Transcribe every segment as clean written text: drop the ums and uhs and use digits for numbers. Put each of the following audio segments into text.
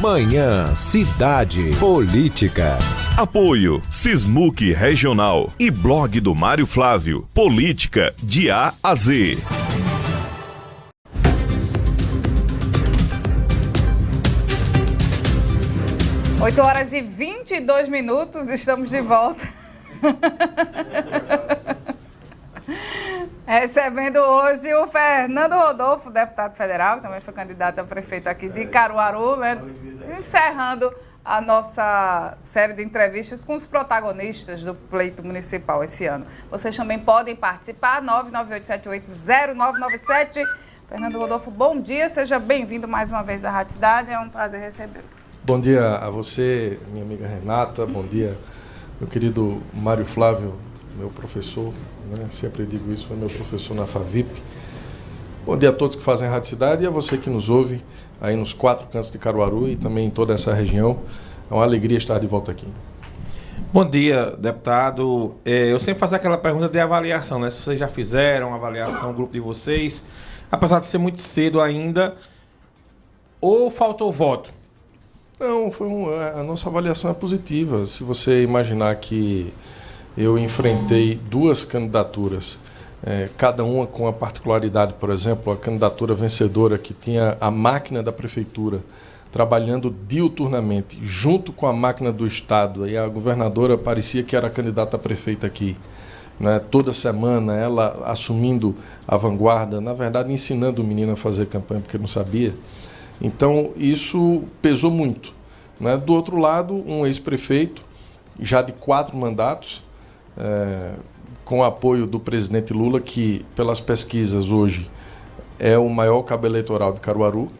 Manhã Cidade Política. Apoio Sismuc Regional e blog do Mário Flávio. Política de A a Z. Oito horas e 22 minutos, estamos de volta. Recebendo hoje o Fernando Rodolfo, deputado federal, que também foi candidato a prefeito aqui de Caruaru, né? Encerrando a nossa série de entrevistas com os protagonistas do pleito municipal esse ano. Vocês também podem participar, 998780997. Fernando Rodolfo, bom dia, seja bem-vindo mais uma vez à Rádio Cidade, é um prazer recebê-lo. Bom dia a você, minha amiga Renata, bom dia, meu querido Mário Flávio, meu professor, né? Sempre digo isso, foi meu professor na FAVIP. Bom dia a todos que fazem a Rádio Cidade e a você que nos ouve aí nos 4 cantos de Caruaru e também em toda essa região. É uma alegria estar de volta aqui. Bom dia, deputado. Eu sempre faço aquela pergunta de avaliação, né? Se vocês já fizeram avaliação, o grupo de vocês, apesar de ser muito cedo ainda, ou faltou voto? Não, a nossa avaliação é positiva. Se você imaginar que eu enfrentei 2 candidaturas, cada uma com a particularidade, por exemplo, a candidatura vencedora que tinha a máquina da prefeitura trabalhando diuturnamente junto com a máquina do Estado, e a governadora parecia que era candidata a prefeita aqui, né? Toda semana ela assumindo a vanguarda, na verdade ensinando o menino a fazer campanha porque não sabia. Então isso pesou muito, né? Do outro lado, um ex-prefeito já de 4 mandatos, com o apoio do presidente Lula, que pelas pesquisas hoje é o maior cabo eleitoral de Caruaru,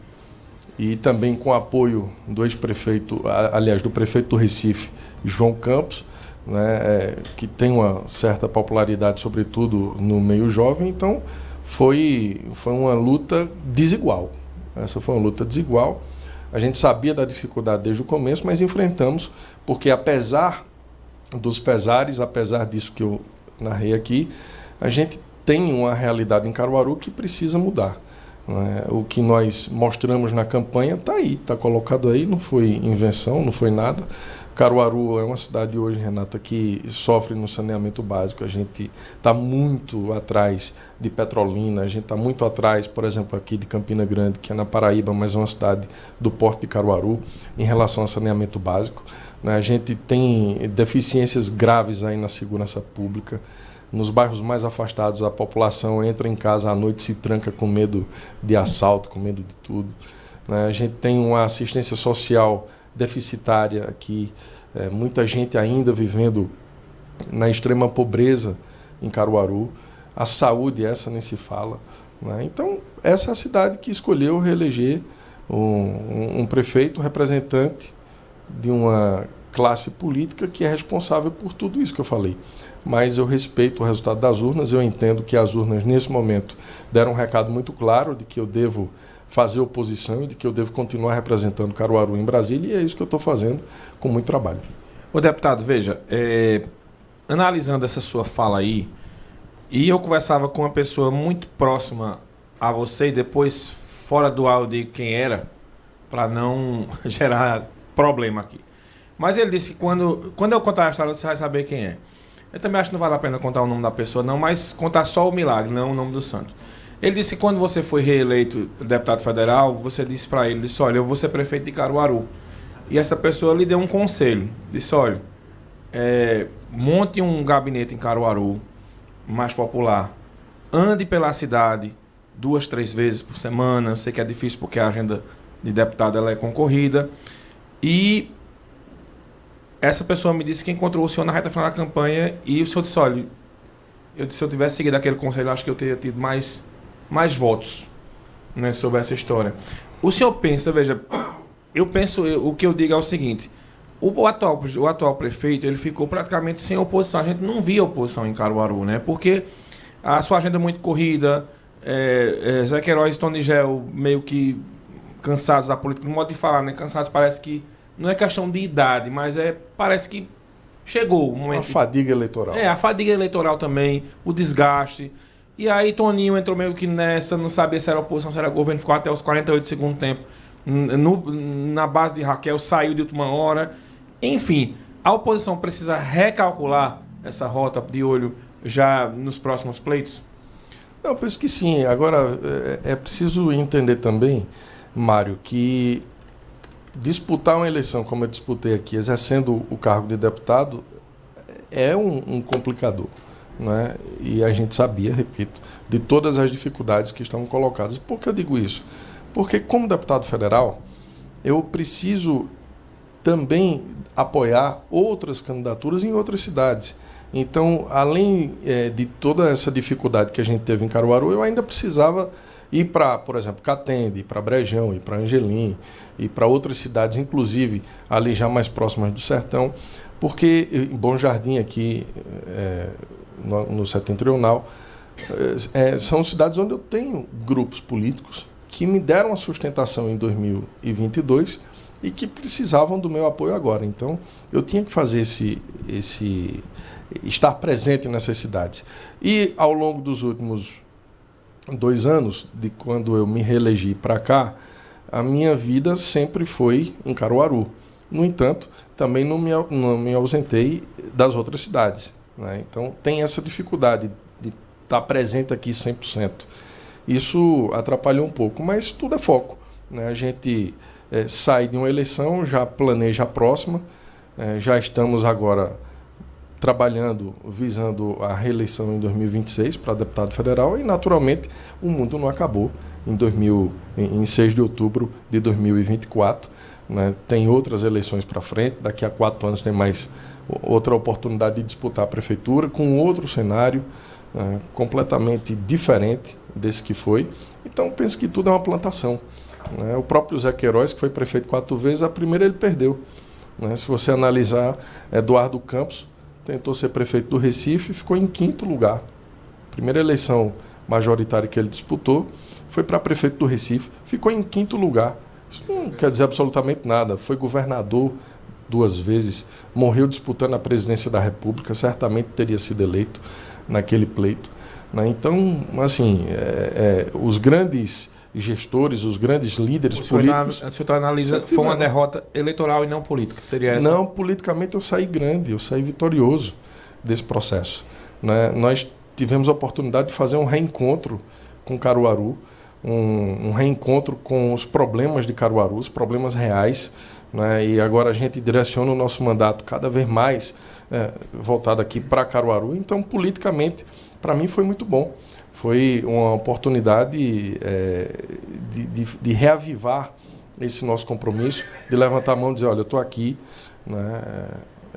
e também com o apoio do ex-prefeito, aliás, do prefeito do Recife, João Campos, né, que tem uma certa popularidade, sobretudo no meio jovem. Então foi uma luta desigual. Essa foi uma luta desigual. A gente sabia da dificuldade desde o começo, mas enfrentamos, porque apesar dos pesares, apesar disso que eu narrei aqui, a gente tem uma realidade em Caruaru que precisa mudar, né? O que nós mostramos na campanha está aí, está colocado aí, não foi invenção, não foi nada. Caruaru é uma cidade hoje, Renata, que sofre no saneamento básico. A gente está muito atrás de Petrolina, a gente está muito atrás, por exemplo, aqui de Campina Grande, que é na Paraíba, mas é uma cidade do porto de Caruaru, em relação ao saneamento básico. A gente tem deficiências graves aí na segurança pública. Nos bairros mais afastados, a população entra em casa à noite, se tranca com medo de assalto, com medo de tudo. A gente tem uma assistência social deficitária aqui, muita gente ainda vivendo na extrema pobreza em Caruaru. A saúde, essa nem se fala, né? Então, essa é a cidade que escolheu reeleger um prefeito, representante de uma classe política que é responsável por tudo isso que eu falei. Mas eu respeito o resultado das urnas, eu entendo que as urnas, nesse momento, deram um recado muito claro de que eu devo fazer oposição e de que eu devo continuar representando Caruaru em Brasília, e é isso que eu estou fazendo com muito trabalho. Ô deputado, veja, analisando essa sua fala aí, e eu conversava com uma pessoa muito próxima a você, e depois, fora do áudio, eu digo quem era, para não gerar problema aqui. Mas ele disse que quando eu contar a história, você vai saber quem é. Eu também acho que não vale a pena contar o nome da pessoa, não, mas contar só o milagre, não o nome do santo. Ele disse que quando você foi reeleito deputado federal, você disse para ele, disse, olha, eu vou ser prefeito de Caruaru. E essa pessoa lhe deu um conselho, disse, olha, monte um gabinete em Caruaru, mais popular, ande pela cidade 2, 3 vezes por semana, eu sei que é difícil porque a agenda de deputado ela é concorrida, e essa pessoa me disse que encontrou o senhor na reta final da campanha e o senhor disse, olha, se eu tivesse seguido aquele conselho, acho que eu teria tido mais votos, né, sobre essa história. O senhor pensa, veja, o que eu digo é o seguinte, o atual prefeito, ele ficou praticamente sem oposição, a gente não via oposição em Caruaru, né, porque a sua agenda é muito corrida, Zé Queiroz e Tony Gel meio que cansados da política, no modo de falar, né, cansados, parece que não é questão de idade, mas parece que chegou o momento. A fadiga eleitoral. A fadiga eleitoral também, o desgaste. E aí Toninho entrou meio que nessa, não sabia se era oposição, se era governo, ficou até os 48 do segundo tempo. na base de Raquel, saiu de última hora. Enfim, a oposição precisa recalcular essa rota de olho já nos próximos pleitos? Eu penso que sim. Agora, é preciso entender também, Mário, que disputar uma eleição como eu disputei aqui, exercendo o cargo de deputado, é um complicador. Né? E a gente sabia, repito, de todas as dificuldades que estão colocadas. Por que eu digo isso? Porque, como deputado federal, eu preciso também apoiar outras candidaturas em outras cidades. Então, além de toda essa dificuldade que a gente teve em Caruaru, eu ainda precisava ir para, por exemplo, Catende, ir para Brejão, ir para Angelim, ir para outras cidades, inclusive ali já mais próximas do Sertão, porque em Bom Jardim, aqui no Setentrional, são cidades onde eu tenho grupos políticos que me deram a sustentação em 2022 e que precisavam do meu apoio agora. Então, eu tinha que fazer estar presente nessas cidades. E ao longo dos últimos 2 anos, de quando eu me reelegi para cá, a minha vida sempre foi em Caruaru. No entanto, também não me ausentei das outras cidades. Né? Então, tem essa dificuldade de estar presente aqui 100%. Isso atrapalhou um pouco, mas tudo é foco. Né? A gente sai de uma eleição, já planeja a próxima, já estamos agora trabalhando, visando a reeleição em 2026 para deputado federal e, naturalmente, o mundo não acabou em 6 de outubro de 2024. Né? Tem outras eleições para frente, daqui a 4 anos tem mais outra oportunidade de disputar a prefeitura com outro cenário completamente diferente desse que foi. Então, penso que tudo é uma plantação. Né? O próprio Zé Queiroz, que foi prefeito 4 vezes, a primeira ele perdeu. Né? Se você analisar, Eduardo Campos tentou ser prefeito do Recife e ficou em 5º lugar. A primeira eleição majoritária que ele disputou foi para prefeito do Recife, ficou em 5º lugar. Isso não quer dizer absolutamente nada. Foi governador 2 vezes, morreu disputando a presidência da República, certamente teria sido eleito naquele pleito. Né? Então, assim, os grandes gestores, os grandes líderes políticos... O senhor analisa, foi uma derrota eleitoral e não política, seria essa? Não, politicamente eu saí grande, eu saí vitorioso desse processo. Né? Nós tivemos a oportunidade de fazer um reencontro com Caruaru, um reencontro com os problemas de Caruaru, os problemas reais, né? E agora a gente direciona o nosso mandato cada vez mais voltado aqui para Caruaru. Então, politicamente, para mim foi muito bom. Foi uma oportunidade de reavivar esse nosso compromisso, de levantar a mão e dizer, olha, eu estou aqui, né?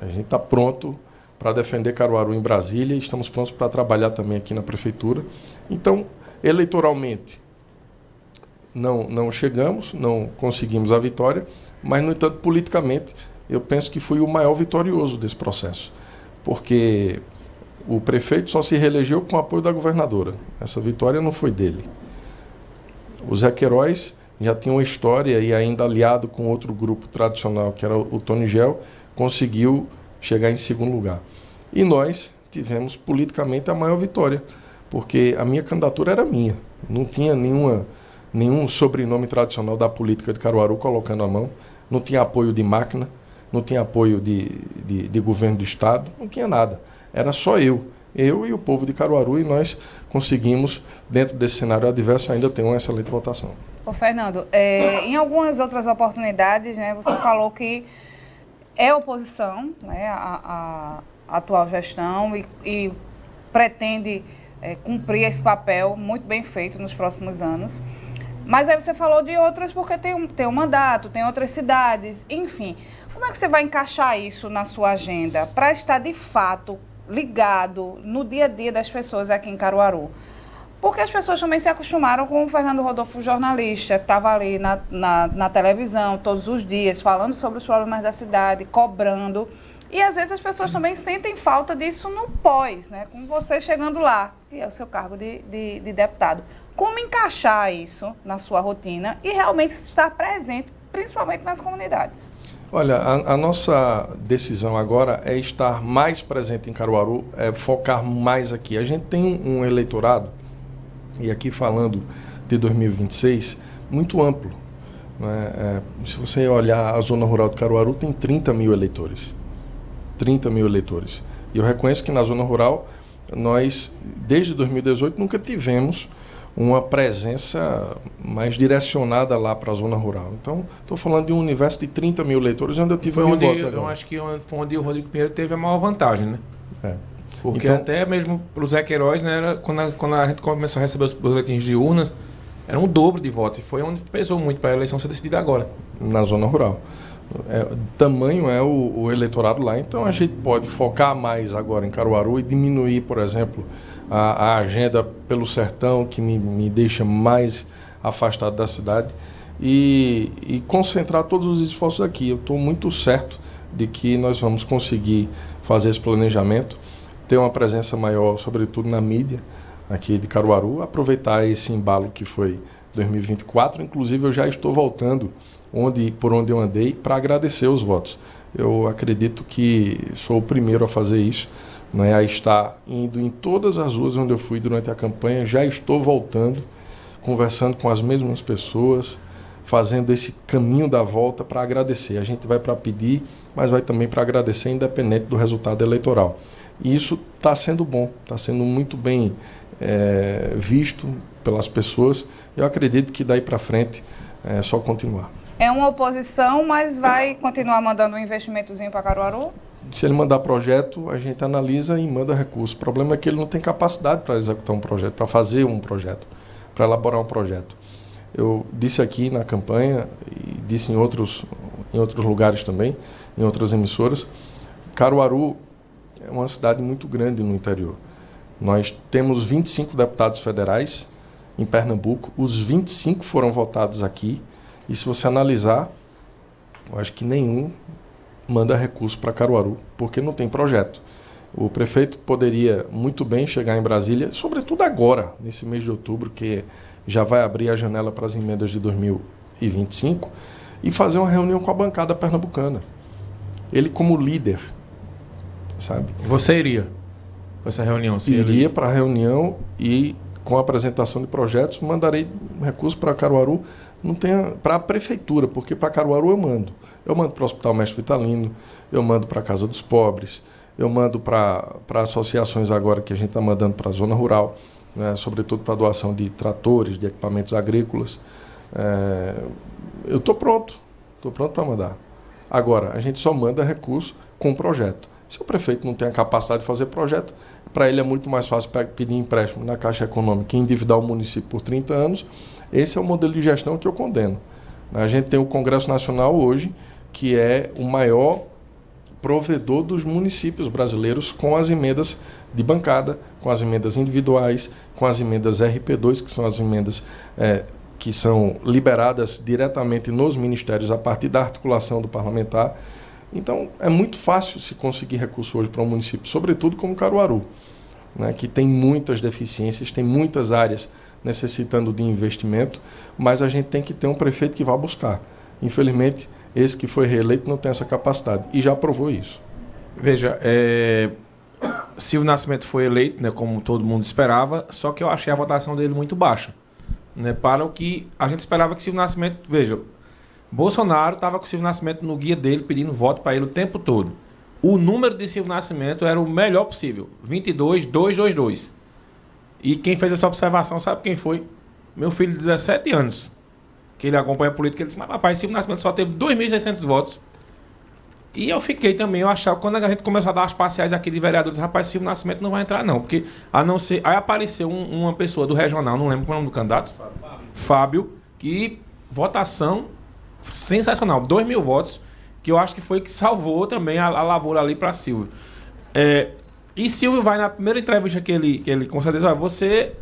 A gente está pronto para defender Caruaru em Brasília e estamos prontos para trabalhar também aqui na prefeitura. Então, eleitoralmente, não chegamos, não conseguimos a vitória, mas, no entanto, politicamente, eu penso que fui o maior vitorioso desse processo, porque o prefeito só se reelegeu com o apoio da governadora. Essa vitória não foi dele. O Zé Queiroz já tinha uma história e ainda aliado com outro grupo tradicional, que era o Tony Gel, conseguiu chegar em 2º lugar. E nós tivemos politicamente a maior vitória, porque a minha candidatura era minha. Não tinha nenhum sobrenome tradicional da política de Caruaru colocando a mão. Não tinha apoio de máquina, não tinha apoio de governo do Estado, não tinha nada. Era só eu e o povo de Caruaru, e nós conseguimos, dentro desse cenário adverso, ainda ter uma excelente votação. Ô, Fernando, em algumas outras oportunidades, né, você falou que é oposição, né, a atual gestão e pretende cumprir esse papel muito bem feito nos próximos anos. Mas aí você falou de outras porque tem um mandato, tem outras cidades, enfim. Como é que você vai encaixar isso na sua agenda para estar, de fato, ligado no dia a dia das pessoas aqui em Caruaru? Porque as pessoas também se acostumaram com o Fernando Rodolfo, jornalista, que estava ali na televisão todos os dias, falando sobre os problemas da cidade, cobrando. E às vezes as pessoas também sentem falta disso no pós, né? Com você chegando lá, que é o seu cargo de deputado. Como encaixar isso na sua rotina e realmente estar presente, principalmente nas comunidades? Olha, a nossa decisão agora é estar mais presente em Caruaru, focar mais aqui. A gente tem um eleitorado, e aqui falando de 2026, muito amplo. Né? Se você olhar a zona rural de Caruaru, tem 30 mil eleitores. 30 mil eleitores. E eu reconheço que na zona rural, nós, desde 2018, nunca tivemos uma presença mais direcionada lá para a zona rural. Então, estou falando de um universo de 30 mil eleitores, onde eu tive mil votos agora. Eu acho que foi onde o Rodrigo Pinheiro teve a maior vantagem, né? Porque então, até mesmo para o Zé Queiroz, né, quando a gente começou a receber os boletins de urnas, era um dobro de votos. E foi onde pesou muito para a eleição ser decidida agora. Na zona rural. Tamanho é o eleitorado lá. Então, a gente pode focar mais agora em Caruaru e diminuir, por exemplo, a agenda pelo sertão, que me deixa mais afastado da cidade, e concentrar todos os esforços aqui. Eu estou muito certo de que nós vamos conseguir fazer esse planejamento, ter uma presença maior, sobretudo na mídia aqui de Caruaru, aproveitar esse embalo que foi 2024. Inclusive, eu já estou voltando por onde eu andei para agradecer os votos. Eu acredito que sou o primeiro a fazer isso, né, a estar indo em todas as ruas onde eu fui durante a campanha. Já estou voltando, conversando com as mesmas pessoas, fazendo esse caminho da volta para agradecer. A gente vai para pedir, mas vai também para agradecer, independente do resultado eleitoral. E isso está sendo bom, está sendo muito bem visto pelas pessoas. Eu acredito que daí para frente é só continuar. É uma oposição, mas vai continuar mandando um investimentozinho para Caruaru? Se ele mandar projeto, a gente analisa e manda recurso. O problema é que ele não tem capacidade para executar um projeto, para fazer um projeto, para elaborar um projeto. Eu disse aqui na campanha, e disse em outros lugares também, em outras emissoras, Caruaru é uma cidade muito grande no interior. Nós temos 25 deputados federais em Pernambuco, os 25 foram votados aqui, e se você analisar, eu acho que nenhum manda recurso para Caruaru, porque não tem projeto. O prefeito poderia muito bem chegar em Brasília, sobretudo agora, nesse mês de outubro, que já vai abrir a janela para as emendas de 2025, e fazer uma reunião com a bancada pernambucana. Ele como líder, sabe? Você iria para essa reunião? Iria para a reunião e, com a apresentação de projetos, mandarei recurso para Caruaru, para a prefeitura, porque para Caruaru eu mando. Eu mando para o Hospital Mestre Vitalino, eu mando para a Casa dos Pobres, eu mando para associações agora que a gente está mandando para a zona rural, né, sobretudo para doação de tratores, de equipamentos agrícolas. Eu estou pronto para mandar. Agora, a gente só manda recurso com projeto. Se o prefeito não tem a capacidade de fazer projeto, para ele é muito mais fácil pedir empréstimo na Caixa Econômica e endividar o município por 30 anos. Esse é o modelo de gestão que eu condeno. A gente tem o Congresso Nacional hoje, que é o maior provedor dos municípios brasileiros, com as emendas de bancada, com as emendas individuais, com as emendas RP2, que são as emendas que são liberadas diretamente nos ministérios a partir da articulação do parlamentar. Então, é muito fácil se conseguir recurso hoje para um município, sobretudo como Caruaru, né, que tem muitas deficiências, tem muitas áreas necessitando de investimento, mas a gente tem que ter um prefeito que vá buscar. Infelizmente, esse que foi reeleito não tem essa capacidade e já provou isso. Veja, Silvio Nascimento foi eleito, né, como todo mundo esperava, só que eu achei a votação dele muito baixa, né, para o que a gente esperava que Silvio Nascimento... Veja, Bolsonaro estava com o Silvio Nascimento no guia dele, pedindo voto para ele o tempo todo. O número de Silvio Nascimento era o melhor possível, 22.222. E quem fez essa observação, sabe quem foi? Meu filho de 17 anos, que ele acompanha a política. Ele disse, mas papai, Silvio Nascimento só teve 2.600 votos. E eu fiquei também, eu achava, quando a gente começou a dar as parciais aqui de vereadores, rapaz, Silvio Nascimento não vai entrar não, porque a não ser... Aí apareceu uma pessoa do regional, não lembro qual é o nome do candidato, Fábio, que votação sensacional, 2.000 votos, que eu acho que foi que salvou também a lavoura ali para Silvio. E Silvio vai, na primeira entrevista que ele com certeza, você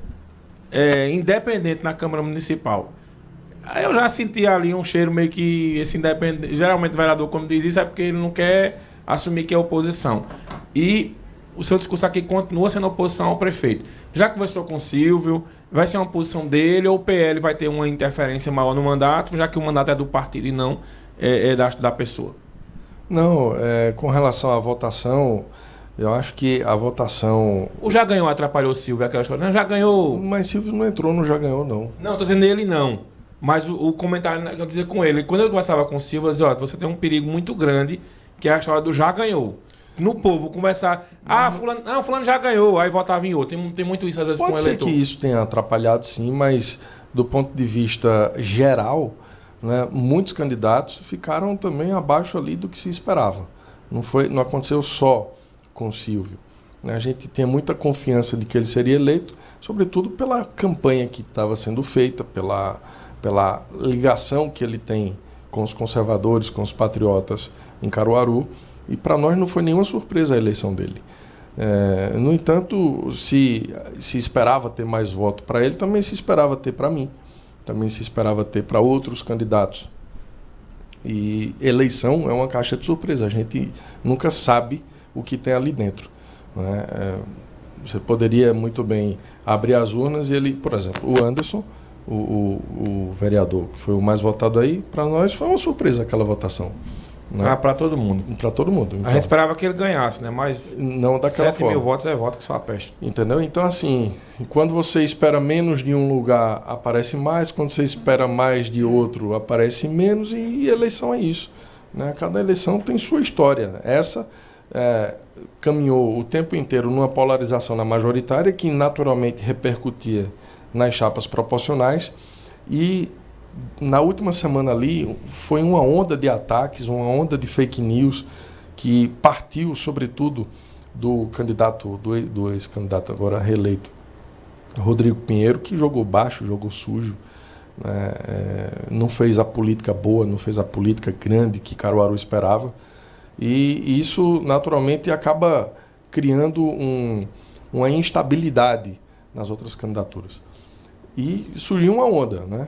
é independente na Câmara Municipal. Aí eu já senti ali um cheiro meio que esse independente, geralmente o vereador quando diz isso é porque ele não quer assumir que é oposição. E o seu discurso aqui continua sendo oposição ao prefeito. Já conversou com o Silvio, vai ser uma posição dele ou o PL vai ter uma interferência maior no mandato, já que o mandato é do partido e não da pessoa? Não, com relação à votação, eu acho que a votação... O já ganhou atrapalhou o Silvio, aquela história. Não, já ganhou... Mas Silvio não entrou no já ganhou, não. Não, estou dizendo ele não. Mas o comentário que eu dizia com ele, quando eu conversava com o Silva, eu dizia, ó, você tem um perigo muito grande, que é a história do já ganhou. No povo, conversar, fulano já ganhou, aí votava em outro. Tem muito isso às vezes com o eleitor. Pode ser que isso tenha atrapalhado, sim, mas do ponto de vista geral, né, muitos candidatos ficaram também abaixo ali do que se esperava. Não aconteceu só com o Silvio. Né? A gente tinha muita confiança de que ele seria eleito, sobretudo pela campanha que estava sendo feita, pela ligação que ele tem com os conservadores, com os patriotas em Caruaru. E para nós não foi nenhuma surpresa a eleição dele. No entanto, se esperava ter mais voto para ele, também se esperava ter para mim. Também se esperava ter para outros candidatos. E eleição é uma caixa de surpresa. A gente nunca sabe o que tem ali dentro. Né? Você poderia muito bem abrir as urnas e ele, por exemplo, o Anderson, o vereador que foi o mais votado aí, para nós foi uma surpresa aquela votação. Né? Para todo mundo. Para todo mundo. Então, a gente esperava que ele ganhasse, né? Mas não daquela 7 forma. mil votos é voto que só a peste. Entendeu? Então, assim, quando você espera menos de um lugar, aparece mais. Quando você espera mais de outro, aparece menos. E eleição é isso. Né? Cada eleição tem sua história. Essa caminhou o tempo inteiro numa polarização na majoritária, que naturalmente repercutia nas chapas proporcionais. E na última semana ali foi uma onda de ataques, uma onda de fake news que partiu sobretudo do candidato, do ex-candidato agora reeleito, Rodrigo Pinheiro, que jogou baixo, jogou sujo, né? Não fez a política boa, não fez a política grande que Caruaru esperava, e isso naturalmente acaba criando uma instabilidade nas outras candidaturas. E surgiu uma onda, né?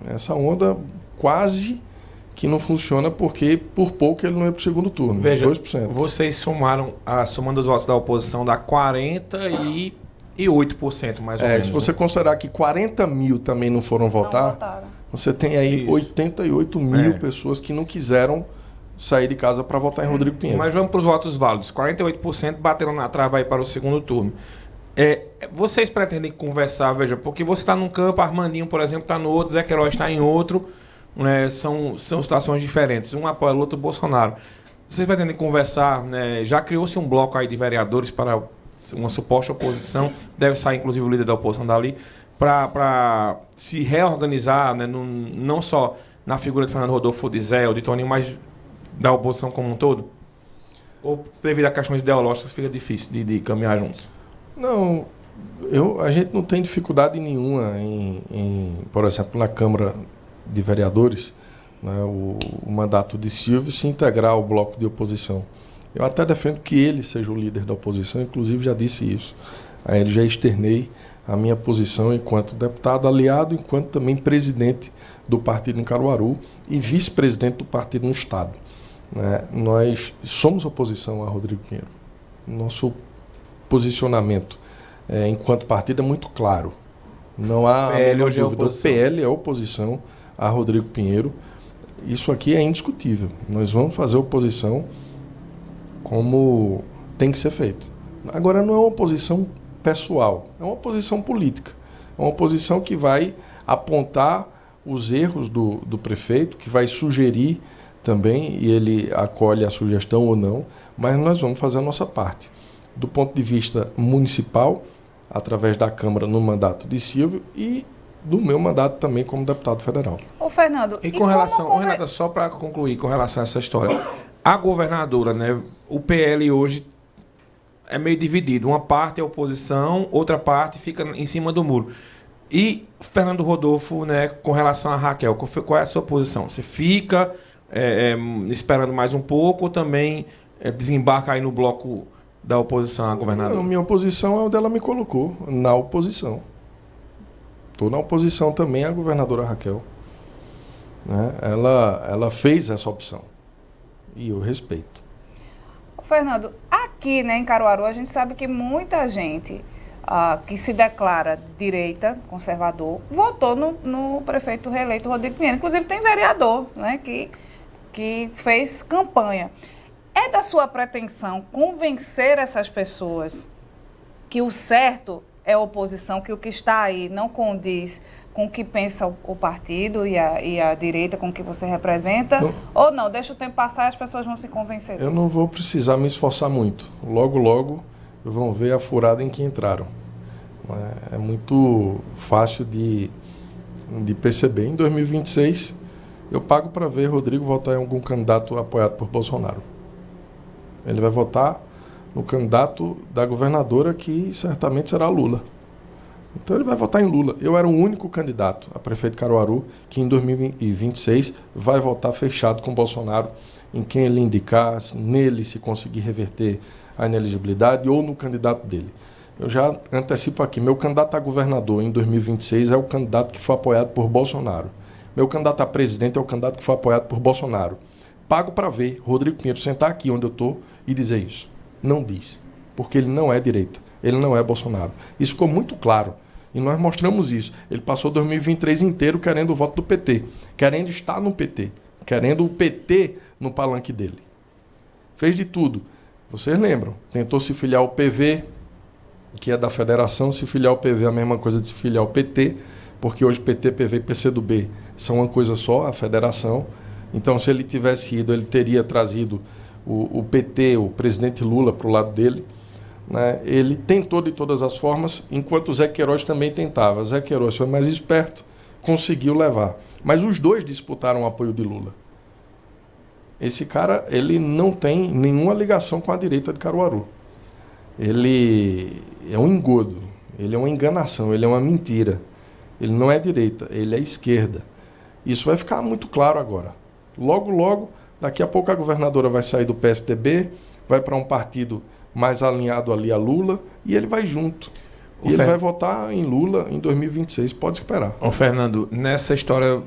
Essa onda quase que não funciona porque por pouco ele não ia para o segundo turno. Veja, 2%. Vocês somando os votos da oposição dá 48% mais ou menos. Se você considerar que 40 mil também não foram votar, você tem aí 88 mil pessoas que não quiseram sair de casa para votar em Rodrigo Pinheiro. Mas vamos para os votos válidos. 48% bateram na trava aí para o segundo turno. Vocês pretendem conversar, veja, porque você está num campo, Armandinho, por exemplo, está no outro, Zé Queiroz está em outro, né, são situações diferentes, um apoia o outro, Bolsonaro. Vocês pretendem conversar, né, já criou-se um bloco aí de vereadores para uma suposta oposição, deve sair inclusive o líder da oposição dali, para se reorganizar, né, não só na figura de Fernando Rodolfo, de Zé ou de Toninho, mas da oposição como um todo? Ou devido a questões ideológicas fica difícil de caminhar juntos? Não, a gente não tem dificuldade nenhuma por exemplo, na Câmara de Vereadores, né, o mandato de Silvio se integrar ao bloco de oposição. Eu até defendo que ele seja o líder da oposição, inclusive já disse isso. A ele já externei a minha posição enquanto deputado aliado, enquanto também presidente do partido em Caruaru e vice-presidente do partido no Estado. Né? Nós somos oposição a Rodrigo Pinheiro. Nosso posicionamento enquanto partido é muito claro. Não há dúvida. O PL é oposição a Rodrigo Pinheiro. Isso aqui é indiscutível. Nós vamos fazer oposição como tem que ser feito. Agora, não é uma oposição pessoal, é uma oposição política. É uma oposição que vai apontar os erros do prefeito, que vai sugerir também, e ele acolhe a sugestão ou não, mas nós vamos fazer a nossa parte. Do ponto de vista municipal, através da Câmara no mandato de Silvio e do meu mandato também como deputado federal. Ô, Fernando, e com relação, Renata, só para concluir com relação a essa história, a governadora, né, o PL hoje é meio dividido, uma parte é oposição, outra parte fica em cima do muro. E Fernando Rodolfo, né, com relação a Raquel, qual é a sua posição? Você fica esperando mais um pouco ou também desembarca aí no bloco da oposição à governadora? Não, minha oposição é onde ela me colocou, na oposição. Estou na oposição também à governadora Raquel. Né? Ela fez essa opção. E eu respeito. Fernando, aqui, né, em Caruaru, a gente sabe que muita gente que se declara direita, conservador, votou no prefeito reeleito Rodrigo Pinheiro. Inclusive tem vereador, né, que fez campanha. É da sua pretensão convencer essas pessoas que o certo é a oposição, que o que está aí não condiz com o que pensa o partido e a direita com que você representa? Ou não? Deixa o tempo passar e as pessoas vão se convencer disso? Eu não vou precisar me esforçar muito. Logo, logo, vão ver a furada em que entraram. É muito fácil de perceber. Em 2026, eu pago para ver Rodrigo votar em algum candidato apoiado por Bolsonaro. Ele vai votar no candidato da governadora, que certamente será Lula. Então ele vai votar em Lula. Eu era o único candidato a prefeito de Caruaru que em 2026 vai votar fechado com Bolsonaro em quem ele indicar, nele, se conseguir reverter a inelegibilidade, ou no candidato dele. Eu já antecipo aqui, meu candidato a governador em 2026 é o candidato que foi apoiado por Bolsonaro. Meu candidato a presidente é o candidato que foi apoiado por Bolsonaro. Pago para ver Rodrigo Pinheiro sentar aqui onde eu estou e dizer isso. Não diz, porque ele não é direita, ele não é Bolsonaro. Isso ficou muito claro e nós mostramos isso. Ele passou 2023 inteiro querendo o voto do PT, querendo estar no PT, querendo o PT no palanque dele. Fez de tudo. Vocês lembram? Tentou se filiar ao PV, que é da federação, se filiar ao PV é a mesma coisa de se filiar ao PT, porque hoje PT, PV e PCdoB são uma coisa só, a federação. Então, se ele tivesse ido, ele teria trazido o PT, o presidente Lula, para o lado dele. Né? Ele tentou de todas as formas, enquanto o Zé Queiroz também tentava. Zé Queiroz foi mais esperto, conseguiu levar. Mas os dois disputaram o apoio de Lula. Esse cara, ele não tem nenhuma ligação com a direita de Caruaru. Ele é um engodo, ele é uma enganação, ele é uma mentira. Ele não é direita, ele é esquerda. Isso vai ficar muito claro agora. Logo, logo, daqui a pouco a governadora vai sair do PSDB, vai para um partido mais alinhado ali a Lula, e ele vai junto. E ele vai votar em Lula em 2026, pode esperar. Ô Fernando, nessa história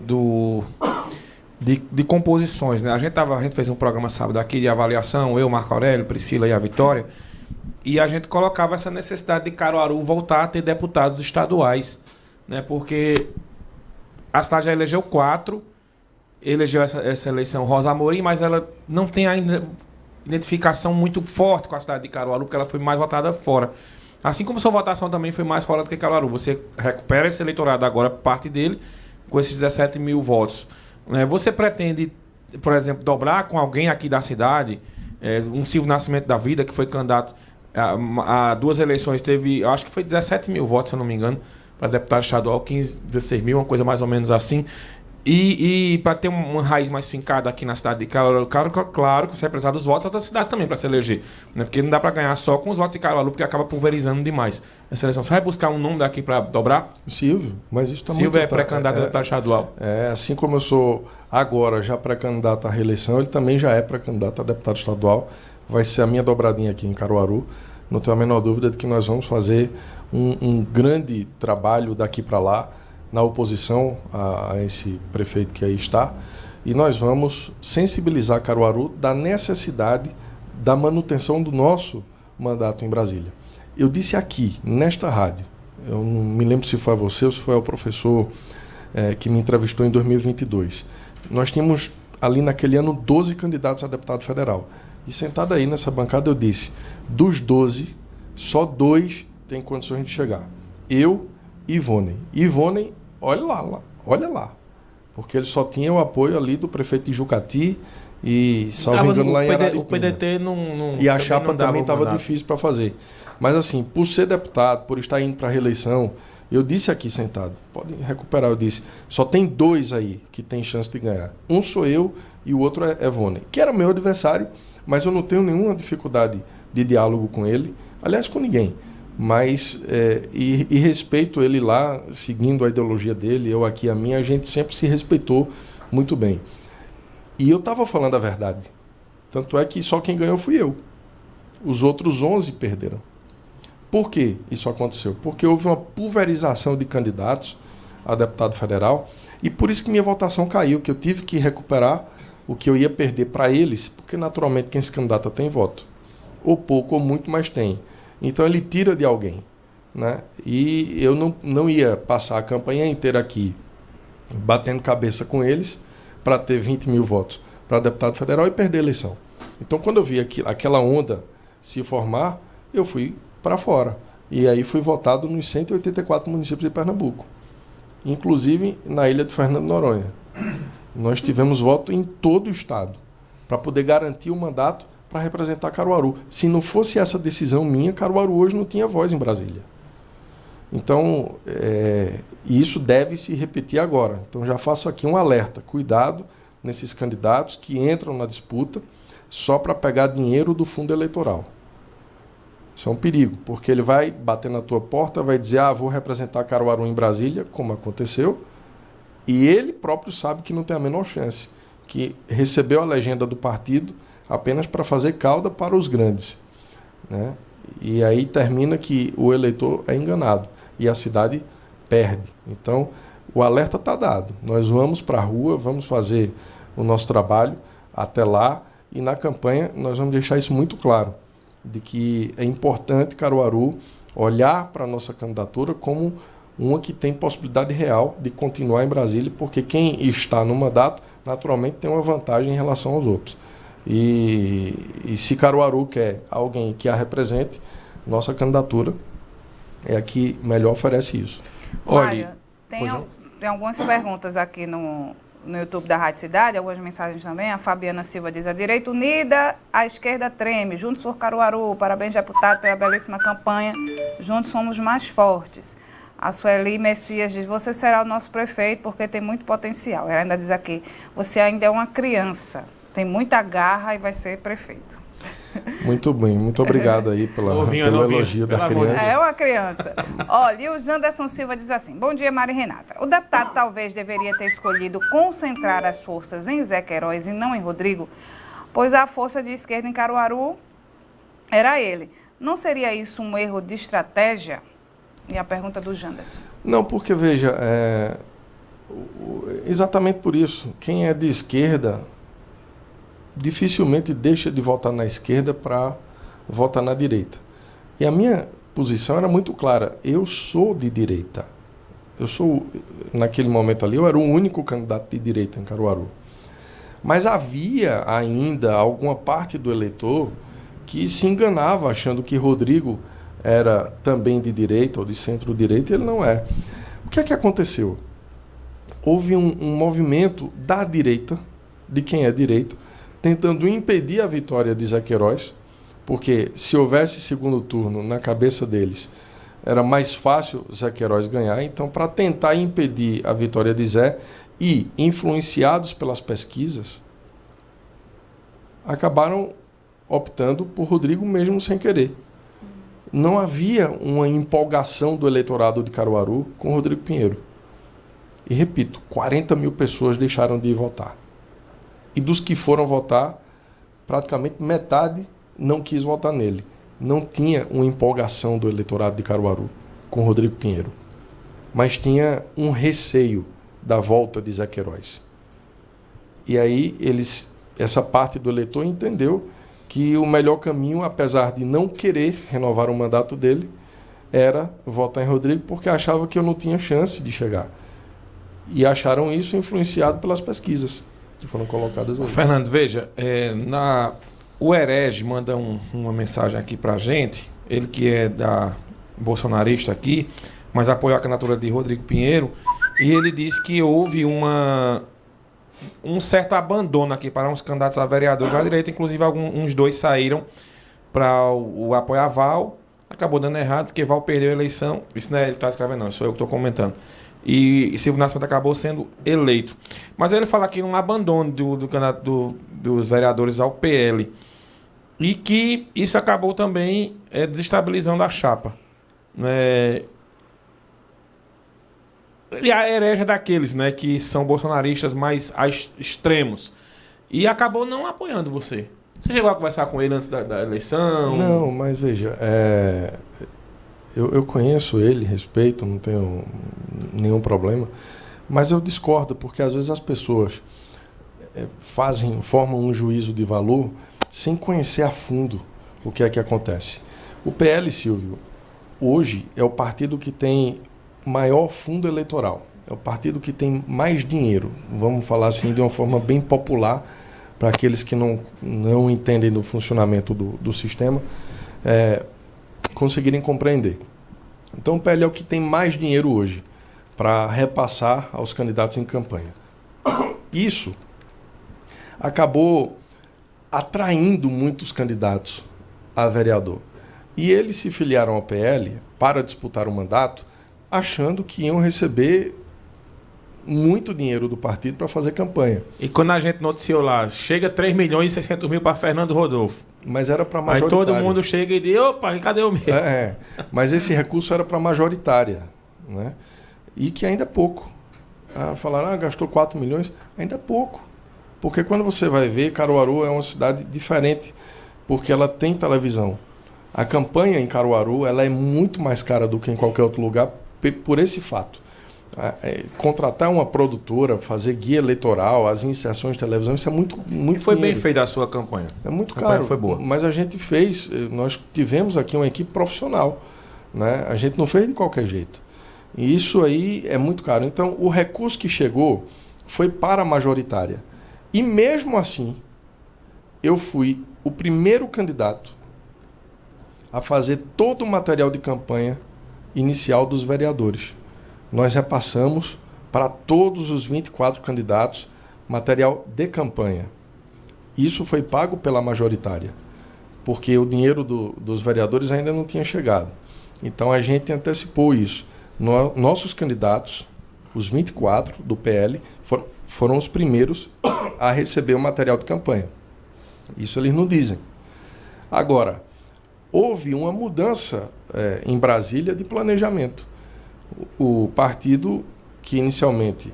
de composições, né? A gente fez um programa sábado aqui de avaliação, eu, Marco Aurélio, Priscila e a Vitória, e a gente colocava essa necessidade de Caruaru voltar a ter deputados estaduais, né? Porque a cidade já elegeu 4, elegeu essa eleição Rosa Amorim, mas ela não tem ainda identificação muito forte com a cidade de Caruaru, porque ela foi mais votada fora. Assim como sua votação também foi mais fora do que Caruaru. Você recupera esse eleitorado agora, parte dele, com esses 17 mil votos. Você pretende, por exemplo, dobrar com alguém aqui da cidade, um Silvio Nascimento da vida, que foi candidato a 2 eleições, teve, acho que foi 17 mil votos, se eu não me engano, para deputado estadual, 15, 16 mil, uma coisa mais ou menos assim. E para ter uma raiz mais fincada aqui na cidade de Caruaru, claro que você vai precisar dos votos de outras cidades também para se eleger. Né? Porque não dá para ganhar só com os votos de Caruaru, porque acaba pulverizando demais essa eleição. Você vai buscar um nome daqui para dobrar? Silvio, mas isso está muito... Silvio é pré-candidato a deputado estadual. Assim como eu sou agora já pré-candidato à reeleição, ele também já é pré-candidato a deputado estadual. Vai ser a minha dobradinha aqui em Caruaru. Não tenho a menor dúvida de que nós vamos fazer um grande trabalho daqui para lá, na oposição a esse prefeito que aí está, e nós vamos sensibilizar Caruaru da necessidade da manutenção do nosso mandato em Brasília. Eu disse aqui, nesta rádio, eu não me lembro se foi a você ou se foi ao professor que me entrevistou em 2022. Nós tínhamos ali naquele ano 12 candidatos a deputado federal. E sentado aí nessa bancada eu disse, dos 12, só 2 têm condições de chegar. Eu e Ivone. Ivone, olha lá. Porque ele só tinha o apoio ali do prefeito de Jucati e, salvo engano, lá em Araripeína. O PDT não... E a chapa também estava difícil para fazer. Mas assim, por ser deputado, por estar indo para a reeleição, eu disse aqui sentado, pode recuperar, eu disse, só tem 2 aí que tem chance de ganhar. Um sou eu e o outro é Ivone, que era meu adversário, mas eu não tenho nenhuma dificuldade de diálogo com ele, aliás, com ninguém. Mas, e respeito ele lá, seguindo a ideologia dele, eu aqui a minha, a gente sempre se respeitou muito bem. E eu estava falando a verdade. Tanto é que só quem ganhou fui eu. Os outros 11 perderam. Por que isso aconteceu? Porque houve uma pulverização de candidatos a deputado federal, e por isso que minha votação caiu, que eu tive que recuperar o que eu ia perder para eles, porque naturalmente quem se candidata tem voto. Ou pouco ou muito, mas tem. Então ele tira de alguém, né? E eu não ia passar a campanha inteira aqui batendo cabeça com eles para ter 20 mil votos para deputado federal e perder a eleição. Então quando eu vi aquela onda se formar, eu fui para fora. E aí fui votado nos 184 municípios de Pernambuco. inclusive na ilha de Fernando de Noronha. Nós tivemos voto em todo o estado, para poder garantir o mandato para representar Caruaru. Se não fosse essa decisão minha, Caruaru hoje não tinha voz em Brasília. Então, isso deve se repetir agora. Então, já faço aqui um alerta. Cuidado nesses candidatos que entram na disputa só para pegar dinheiro do fundo eleitoral. Isso é um perigo, porque ele vai bater na tua porta, vai dizer, vou representar Caruaru em Brasília, como aconteceu, e ele próprio sabe que não tem a menor chance, que recebeu a legenda do partido apenas para fazer cauda para os grandes, né? E aí termina que o eleitor é enganado e a cidade perde. Então, o alerta está dado. Nós vamos para a rua, vamos fazer o nosso trabalho até lá, e na campanha nós vamos deixar isso muito claro, de que é importante Caruaru olhar para a nossa candidatura como uma que tem possibilidade real de continuar em Brasília, porque quem está no mandato, naturalmente, tem uma vantagem em relação aos outros. E se Caruaru quer alguém que a represente, nossa candidatura é a que melhor oferece isso. Olha, tem algumas perguntas aqui no YouTube da Rádio Cidade, algumas mensagens também. A Fabiana Silva diz: a direita unida, a esquerda treme. Juntos por Caruaru. Parabéns, deputado, pela belíssima campanha. Juntos somos mais fortes. A Sueli Messias diz: você será o nosso prefeito porque tem muito potencial. Ela ainda diz aqui: você ainda é uma criança, tem muita garra e vai ser prefeito. Muito bem, muito obrigado aí pelo elogio da criança. É uma criança. Olha, e o Janderson Silva diz assim: bom dia, Mari Renata. O deputado talvez deveria ter escolhido concentrar as forças em Zé Queiroz e não em Rodrigo, pois a força de esquerda em Caruaru era ele. Não seria isso um erro de estratégia? E a pergunta do Janderson. Não, porque, veja, exatamente por isso, quem é de esquerda dificilmente deixa de votar na esquerda para votar na direita. E a minha posição era muito clara: eu sou de direita. Naquele momento ali, eu era o único candidato de direita em Caruaru. Mas havia ainda alguma parte do eleitor que se enganava achando que Rodrigo era também de direita ou de centro-direita, e ele não é. O que é que aconteceu? Houve um movimento da direita, de quem é direita, tentando impedir a vitória de Zé Queiroz, porque se houvesse segundo turno na cabeça deles, era mais fácil Zé Queiroz ganhar. Então, para tentar impedir a vitória de Zé, e influenciados pelas pesquisas, acabaram optando por Rodrigo mesmo sem querer. Não havia uma empolgação do eleitorado de Caruaru com Rodrigo Pinheiro. E repito, 40 mil pessoas deixaram de ir votar. E dos que foram votar, praticamente metade não quis votar nele. Não tinha uma empolgação do eleitorado de Caruaru com Rodrigo Pinheiro. Mas tinha um receio da volta de Zé Queiroz. E aí essa parte do eleitor entendeu que o melhor caminho, apesar de não querer renovar o mandato dele, era votar em Rodrigo, porque achava que eu não tinha chance de chegar. E acharam isso influenciado pelas pesquisas que foram colocadas aí. Fernando, veja, o Herege manda uma mensagem aqui pra gente, ele que é bolsonarista aqui, mas apoiou a candidatura de Rodrigo Pinheiro, e ele diz que houve um certo abandono aqui para uns candidatos a vereador da direita, inclusive uns dois saíram para o apoio a Val, acabou dando errado, porque Val perdeu a eleição. Isso não é ele que está escrevendo, não, sou eu que estou comentando. E Silvio Nascimento acabou sendo eleito. Mas ele fala aqui um abandono dos vereadores ao PL, e que isso acabou também desestabilizando a chapa. E a herege é daqueles, né, que são bolsonaristas mais extremos. E acabou não apoiando você. Você chegou a conversar com ele antes da eleição? Não, mas veja, eu conheço ele, respeito, não tenho nenhum problema, mas eu discordo, porque às vezes as pessoas formam um juízo de valor sem conhecer a fundo o que é que acontece. O PL, Silvio, hoje é o partido que tem maior fundo eleitoral, é o partido que tem mais dinheiro, vamos falar assim de uma forma bem popular, para aqueles que não entendem do funcionamento do sistema, conseguirem compreender. Então o PL é o que tem mais dinheiro hoje. para repassar aos candidatos em campanha. Isso acabou atraindo muitos candidatos a vereador. E eles se filiaram ao PL para disputar o mandato, achando que iam receber muito dinheiro do partido para fazer campanha. E quando a gente noticiou lá, chega 3 milhões e 600 mil para Fernando Rodolfo. Mas era para Aí majoritária. todo mundo chega e diz, opa, cadê o meu? Mas esse recurso era para majoritária, né? E que ainda é pouco. Falaram, gastou 4 milhões, ainda é pouco. Porque quando você vai ver, Caruaru é uma cidade diferente, porque ela tem televisão. A campanha em Caruaru ela é muito mais cara do que em qualquer outro lugar por esse fato. Contratar uma produtora, fazer guia eleitoral, as inserções de televisão, isso é muito E foi dinheiro. bem feita a sua campanha. É muito A campanha caro, foi boa. mas a gente fez, nós tivemos aqui uma equipe profissional, né? A gente não fez de qualquer jeito. E isso aí é muito caro. Então, o recurso que chegou foi para a majoritária. E mesmo assim, eu fui o primeiro candidato a fazer todo o material de campanha inicial dos vereadores. Nós repassamos para todos os 24 candidatos material de campanha. Isso foi pago pela majoritária, porque o dinheiro dos vereadores ainda não tinha chegado. Então a gente antecipou isso. Nossos candidatos, os 24 do PL, foram os primeiros a receber o material de campanha. Isso eles não dizem. Agora, houve uma mudança em Brasília de planejamento. O partido que inicialmente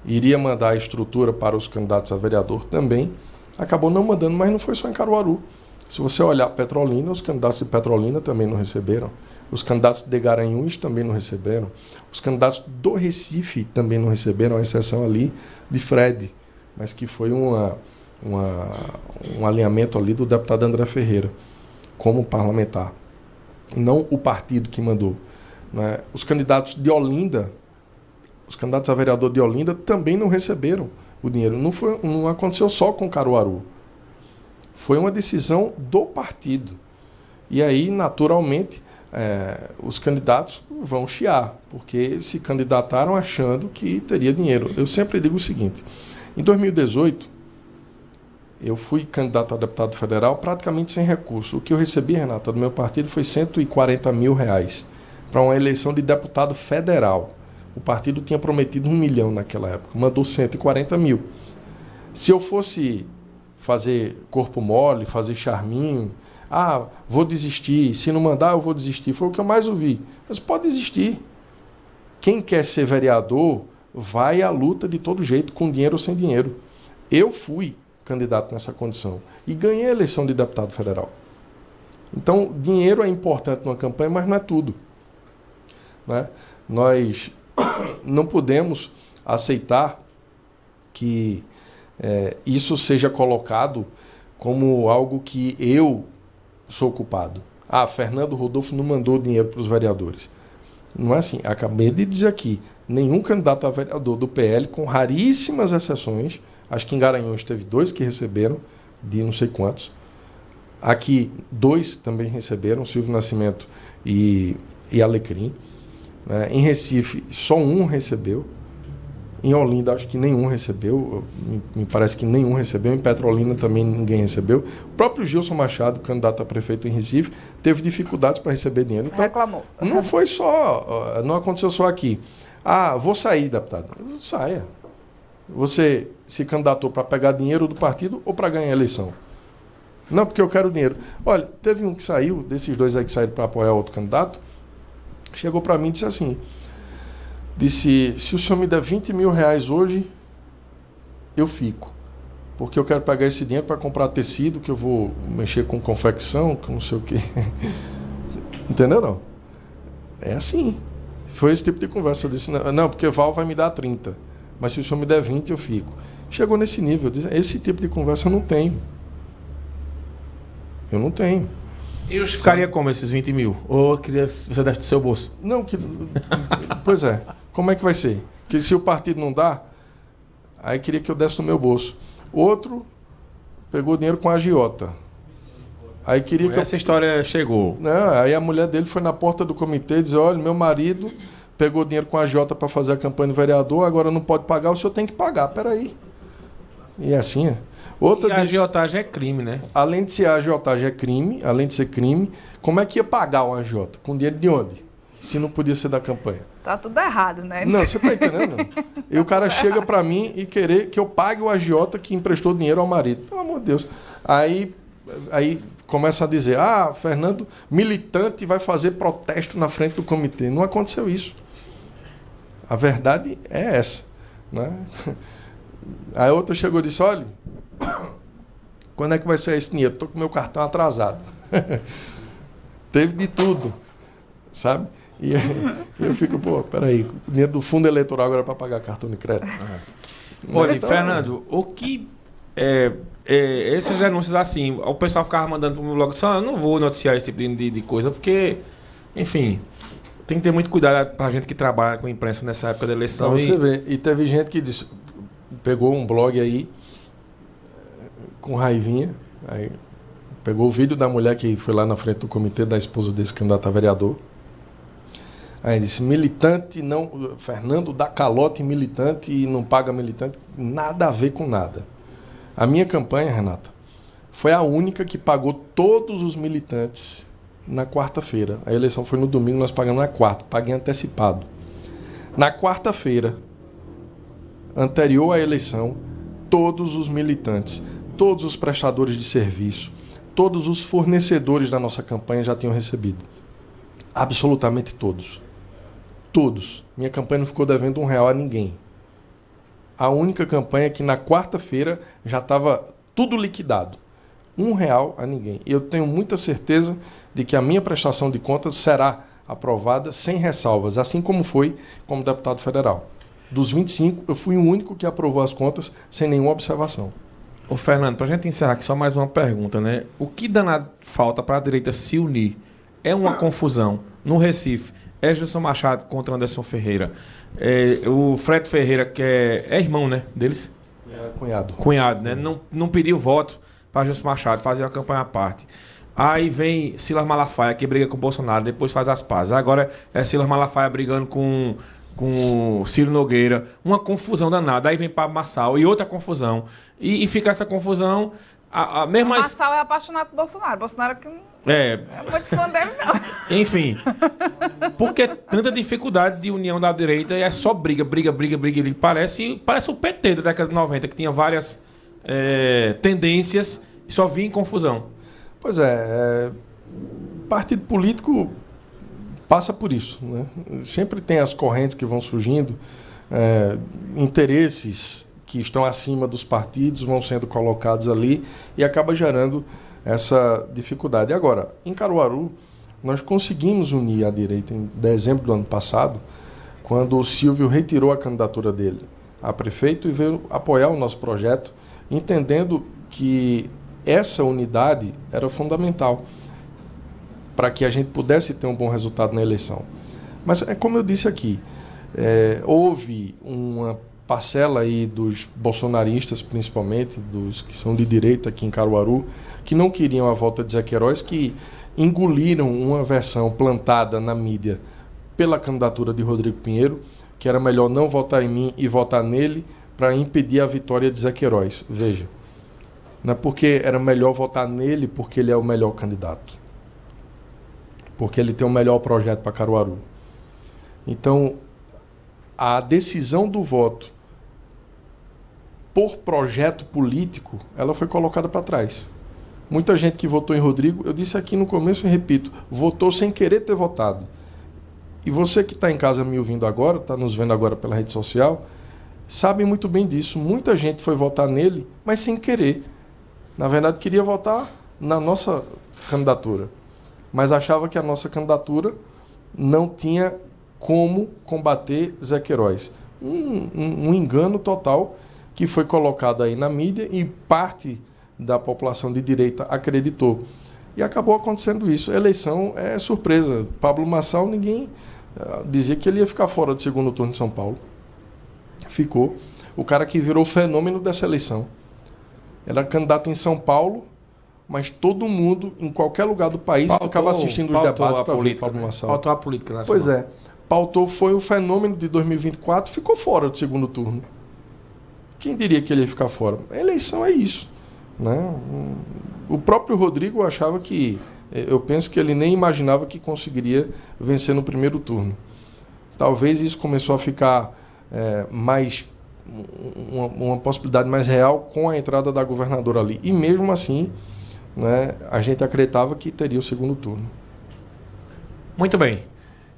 iria mandar a estrutura para os candidatos a vereador também, acabou não mandando, mas não foi só em Caruaru. Se você olhar Petrolina, os candidatos de Petrolina também não receberam. Os candidatos de Garanhuns também não receberam. Os candidatos do Recife também não receberam, a exceção ali de Fred, mas que foi um alinhamento ali do deputado André Ferreira, como parlamentar. Não o partido que mandou. Né? Os candidatos de Olinda, os candidatos a vereador de Olinda também não receberam o dinheiro. Não aconteceu só com Caruaru. Foi uma decisão do partido. E aí, naturalmente, os candidatos vão chiar, porque se candidataram achando que teria dinheiro. Eu sempre digo o seguinte, em 2018, eu fui candidato a deputado federal praticamente sem recurso. O que eu recebi, Renata, do meu partido foi R$140 mil para uma eleição de deputado federal. O partido tinha prometido 1 milhão naquela época, mandou 140 mil. Se eu fosse fazer corpo mole, fazer charminho, vou desistir, se não mandar eu vou desistir, foi o que eu mais ouvi. Mas pode desistir. Quem quer ser vereador vai à luta de todo jeito, com dinheiro ou sem dinheiro. Eu fui candidato nessa condição e ganhei a eleição de deputado federal. Então, dinheiro é importante numa campanha, mas não é tudo. Né? Nós não podemos aceitar que isso seja colocado como algo que eu sou culpado. Fernando Rodolfo não mandou dinheiro para os vereadores. Não é assim. Acabei de dizer aqui, nenhum candidato a vereador do PL, com raríssimas exceções, acho que em Garanhuns teve 2 que receberam, de não sei quantos. Aqui, 2 também receberam, Silvio Nascimento e Alecrim. Em Recife, só 1 recebeu. Em Olinda, acho que nenhum recebeu. Me parece que nenhum recebeu. Em Petrolina também ninguém recebeu. O próprio Gilson Machado, candidato a prefeito em Recife, teve dificuldades para receber dinheiro. Então, reclamou. Não foi só, não aconteceu só aqui. Vou sair, deputado. Saia. Você se candidatou para pegar dinheiro do partido ou para ganhar a eleição? Não, porque eu quero dinheiro. Olha, teve um que saiu, desses 2 aí que saíram para apoiar outro candidato, chegou para mim e disse assim, se o senhor me der 20 mil reais hoje, eu fico. Porque eu quero pegar esse dinheiro para comprar tecido, que eu vou mexer com confecção, com não sei o quê. Entendeu, não? É assim. Foi esse tipo de conversa. Eu disse, não, porque Val vai me dar 30. Mas se o senhor me der 20, eu fico. Chegou nesse nível. Eu disse, esse tipo de conversa eu não tenho. Eu não tenho. E justificaria como esses 20 mil? Ou queria você desse do seu bolso? Não, pois é. Como é que vai ser? Porque se o partido não dá, aí queria que eu desse no meu bolso. Outro pegou dinheiro com a agiota. Aí queria que essa história chegou. Não, aí a mulher dele foi na porta do comitê e disse, olha, meu marido pegou dinheiro com a agiota para fazer a campanha do vereador, agora não pode pagar, o senhor tem que pagar. Peraí. E é assim, é. Outra E a agiotagem é crime, né? Além de ser agiotagem é crime, além de ser crime, como é que ia pagar um agiota? Com dinheiro de onde? Se não podia ser da campanha. Tá tudo errado, né? Não, você tá entendendo? E o cara chega para mim e querer que eu pague o agiota que emprestou dinheiro ao marido. Pelo amor de Deus. Aí começa a dizer, Fernando, militante vai fazer protesto na frente do comitê. Não aconteceu isso. A verdade é essa. Né? Aí outra chegou e disse, olha, quando é que vai ser esse dinheiro? Estou com meu cartão atrasado. Teve de tudo, sabe? E eu fico, peraí, o dinheiro do fundo eleitoral agora é para pagar cartão de crédito. Olha, Então, Fernando, o que esses anúncios assim, o pessoal ficava mandando pro meu blog, só eu não vou noticiar esse tipo de coisa, porque, enfim, tem que ter muito cuidado pra gente que trabalha com imprensa nessa época da eleição. Então, você vê, e teve gente que disse, pegou um blog aí com raivinha, aí pegou o vídeo da mulher que foi lá na frente do comitê da esposa desse candidato a vereador. Aí disse, militante não... Fernando dá calote em militante e não paga militante. Nada a ver com nada. A minha campanha, Renata, foi a única que pagou todos os militantes na quarta-feira. A eleição foi no domingo, nós pagamos na quarta. Paguei antecipado. Na quarta-feira, anterior à eleição, todos os militantes, todos os prestadores de serviço, todos os fornecedores da nossa campanha já tinham recebido. Absolutamente todos. Todos. Minha campanha não ficou devendo R$1 a ninguém. A única campanha que na quarta-feira já estava tudo liquidado. R$1 a ninguém. E eu tenho muita certeza de que a minha prestação de contas será aprovada sem ressalvas, assim como foi como deputado federal. Dos 25, eu fui o único que aprovou as contas sem nenhuma observação. Ô Fernando, pra gente encerrar aqui, só mais uma pergunta, né? O que danado falta para a direita se unir? É uma confusão. No Recife, é Gilson Machado contra Anderson Ferreira. O Fred Ferreira, que é irmão, né, deles? Cunhado. Cunhado, né? Não pediu voto para Gilson Machado, fazer uma campanha à parte. Aí vem Silas Malafaia, que briga com o Bolsonaro, depois faz as pazes. Agora é Silas Malafaia brigando com Ciro Nogueira. Uma confusão danada. Aí vem Pablo Marçal e outra confusão. E fica essa confusão... O Marçal é apaixonado por Bolsonaro. Bolsonaro que não é muito fã dele, não. Enfim. Porque tanta dificuldade de união da direita e é só briga. Parece o PT da década de 90, que tinha várias tendências e só vinha em confusão. Pois partido político passa por isso, né? Sempre tem as correntes que vão surgindo, interesses que estão acima dos partidos vão sendo colocados ali e acaba gerando essa dificuldade. Agora, em Caruaru, nós conseguimos unir a direita em dezembro do ano passado, quando o Silvio retirou a candidatura dele a prefeito e veio apoiar o nosso projeto, entendendo que essa unidade era fundamental para que a gente pudesse ter um bom resultado na eleição. Mas, como eu disse aqui, houve uma parcela aí dos bolsonaristas, principalmente, dos que são de direita aqui em Caruaru, que não queriam a volta de Zé Queiroz, que engoliram uma versão plantada na mídia pela candidatura de Rodrigo Pinheiro, que era melhor não votar em mim e votar nele para impedir a vitória de Zé Queiroz. Veja, não é porque era melhor votar nele porque ele é o melhor candidato, porque ele tem o melhor projeto para Caruaru. Então, a decisão do voto por projeto político, ela foi colocada para trás. Muita gente que votou em Rodrigo, eu disse aqui no começo e repito, votou sem querer ter votado. E você que está em casa me ouvindo agora, está nos vendo agora pela rede social, sabe muito bem disso. Muita gente foi votar nele, mas sem querer. Na verdade, queria votar na nossa candidatura, mas achava que a nossa candidatura não tinha como combater Zé Queiroz. Um engano total que foi colocado aí na mídia e parte da população de direita acreditou. E acabou acontecendo isso. A eleição é surpresa. Pablo Marçal, ninguém dizia que ele ia ficar fora do segundo turno de São Paulo. Ficou. O cara que virou fenômeno dessa eleição. Era candidato em São Paulo, mas todo mundo, em qualquer lugar do país, ficava assistindo os debates para ver Pablo Marçal. Faltou a política nacional. Pois é. pautou foi o fenômeno de 2024, ficou fora do segundo turno. Quem diria que ele ia ficar fora? A eleição é isso, né? O próprio Rodrigo achava que... Eu penso que ele nem imaginava que conseguiria vencer no primeiro turno. Talvez isso começou a ficar mais... uma possibilidade mais real com a entrada da governadora ali. E mesmo assim, né, a gente acreditava que teria o segundo turno. Muito bem.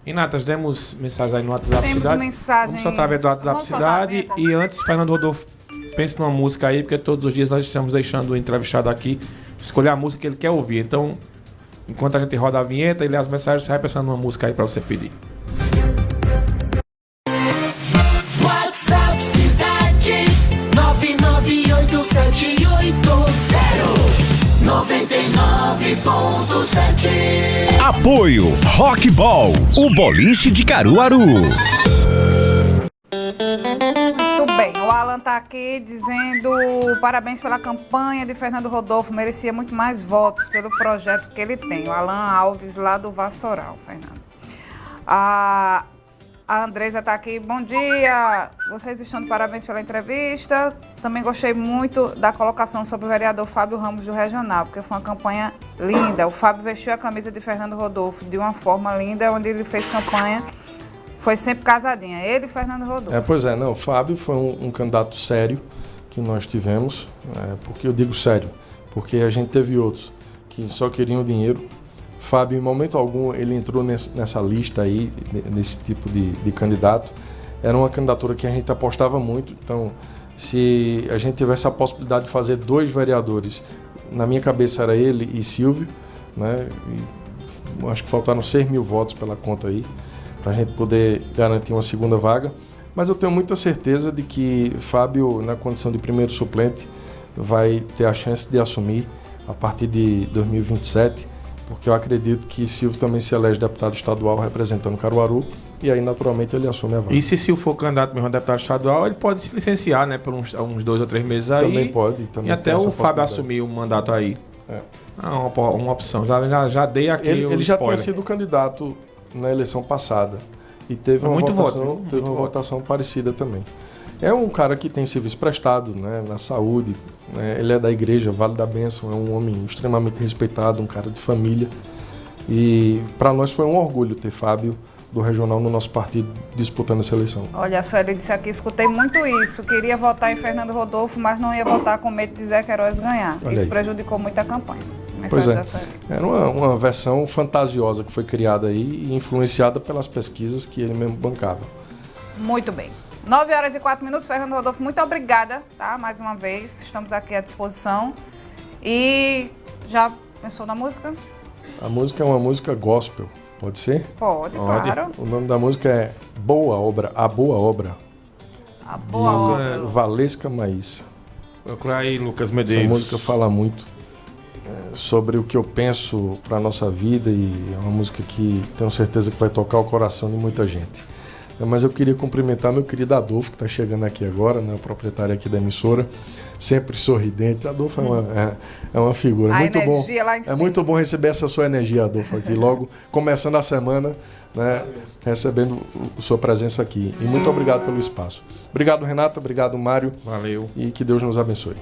Renatas, demos mensagens aí no WhatsApp Temos Cidade. mensagens. Vamos soltar a vez do WhatsApp Vamos soltar a Cidade. vinheta. E antes, Fernando Rodolfo, pense numa música aí, porque todos os dias nós estamos deixando o entrevistado aqui escolher a música que ele quer ouvir. Então, enquanto a gente roda a vinheta e lê as mensagens, você vai pensando numa música aí para você pedir. WhatsApp Cidade 9988099.7. Apoio Rockball, o boliche de Caruaru. Muito bem, o Alan tá aqui dizendo parabéns pela campanha de Fernando Rodolfo, merecia muito mais votos pelo projeto que ele tem. O Alan Alves, lá do Vassoural, Fernando. A Andresa tá aqui, bom dia, vocês estão de parabéns pela entrevista. Também gostei muito da colocação sobre o vereador Fábio Ramos do Regional, porque foi uma campanha linda. O Fábio vestiu a camisa de Fernando Rodolfo de uma forma linda, onde ele fez campanha. Foi sempre casadinha, ele e Fernando Rodolfo. Pois é, não, o Fábio foi um candidato sério que nós tivemos, porque eu digo sério, porque a gente teve outros que só queriam dinheiro. Fábio, em momento algum, ele entrou nessa lista aí, nesse tipo de candidato. Era uma candidatura que a gente apostava muito, então, se a gente tivesse a possibilidade de fazer 2 vereadores, na minha cabeça era ele e Silvio, né? E acho que faltaram 6 mil votos pela conta aí, para a gente poder garantir uma segunda vaga. Mas eu tenho muita certeza de que Fábio, na condição de primeiro suplente, vai ter a chance de assumir a partir de 2027, porque eu acredito que Silvio também se elege deputado estadual representando Caruaru, e aí naturalmente ele assume a vaga. E se Silvio for candidato mesmo a deputado estadual, ele pode se licenciar, né, por uns 2 ou 3 meses aí. Também pode. Também e até tem o essa Fábio possibilidade. assumir o mandato aí. É. Uma opção. Já dei aqui o Ele já tinha spoiler. sido candidato na eleição passada e teve uma Muito votação, voto, teve muito uma voto. votação parecida também. É um cara que tem serviço prestado, né, na saúde, né, ele é da igreja, Vale da Bênção, é um homem extremamente respeitado, um cara de família. E para nós foi um orgulho ter Fábio do Regional no nosso partido disputando essa eleição. Olha, a Sueli disse aqui, escutei muito isso. Queria votar em Fernando Rodolfo, mas não ia votar com medo de Zé Queiroz ganhar. Olha Isso aí. prejudicou muito a campanha. Pois Mensagem é, da Sueli. era uma versão fantasiosa que foi criada aí e influenciada pelas pesquisas que ele mesmo bancava. Muito bem. 9h04, Fernando Rodolfo, muito obrigada, tá? Mais uma vez, estamos aqui à disposição. E já pensou na música? A música é uma música gospel, pode ser? Pode. Claro. O nome da música é Boa Obra, A Boa Obra, A boa de obra. Valesca Maíssa. Procura aí, Lucas Essa Medeiros. música fala muito sobre o que eu penso para a nossa vida e é uma música que tenho certeza que vai tocar o coração de muita gente. Mas eu queria cumprimentar meu querido Adolfo, que está chegando aqui agora, né, o proprietário aqui da emissora, sempre sorridente. Adolfo é uma figura. A Muito bom. energia lá em cima. É muito bom receber essa sua energia, Adolfo, aqui logo, começando a semana, né, recebendo sua presença aqui. E muito obrigado pelo espaço. Obrigado, Renata. Obrigado, Mário. Valeu. E que Deus nos abençoe.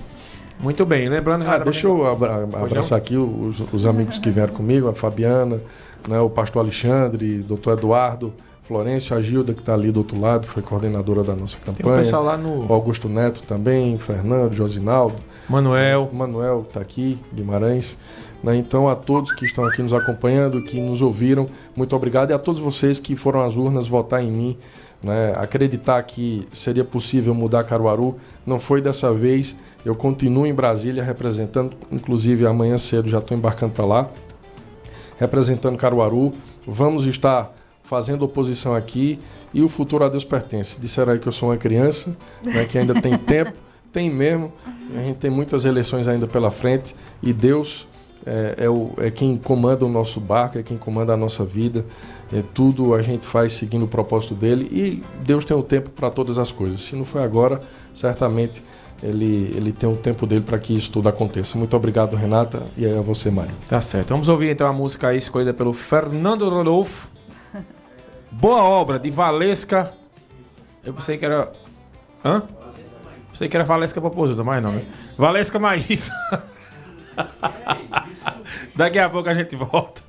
Muito bem, lembrando... Renata, Deixa eu abraçar aqui os amigos que vieram comigo, a Fabiana, né, o pastor Alexandre, doutor Eduardo, Florencio, a Gilda, que está ali do outro lado, foi coordenadora da nossa campanha. Tem um pessoal lá no... O Augusto Neto também, Fernando, Josinaldo. Manuel. O Manuel está aqui, Guimarães. Né? Então, a todos que estão aqui nos acompanhando, que nos ouviram, muito obrigado. E a todos vocês que foram às urnas votar em mim, né? Acreditar que seria possível mudar Caruaru. Não foi dessa vez. Eu continuo em Brasília representando, inclusive amanhã cedo já estou embarcando para lá, representando Caruaru. Vamos estar fazendo oposição aqui e o futuro a Deus pertence. Disseram aí que eu sou uma criança, né, que ainda tem tempo, tem mesmo. A gente tem muitas eleições ainda pela frente e Deus é quem comanda o nosso barco, é quem comanda a nossa vida. Tudo a gente faz seguindo o propósito dele e Deus tem o tempo para todas as coisas. Se não foi agora, certamente ele tem o tempo dele para que isso tudo aconteça. Muito obrigado, Renata, e a você, Mário. Tá certo. Vamos ouvir então a música aí escolhida pelo Fernando Rodolfo. Boa Obra, de Valesca. Eu pensei que era. Hã? Pensei que era Valesca Popozuda, mas não, né? Valesca Maísa. Daqui a pouco a gente volta.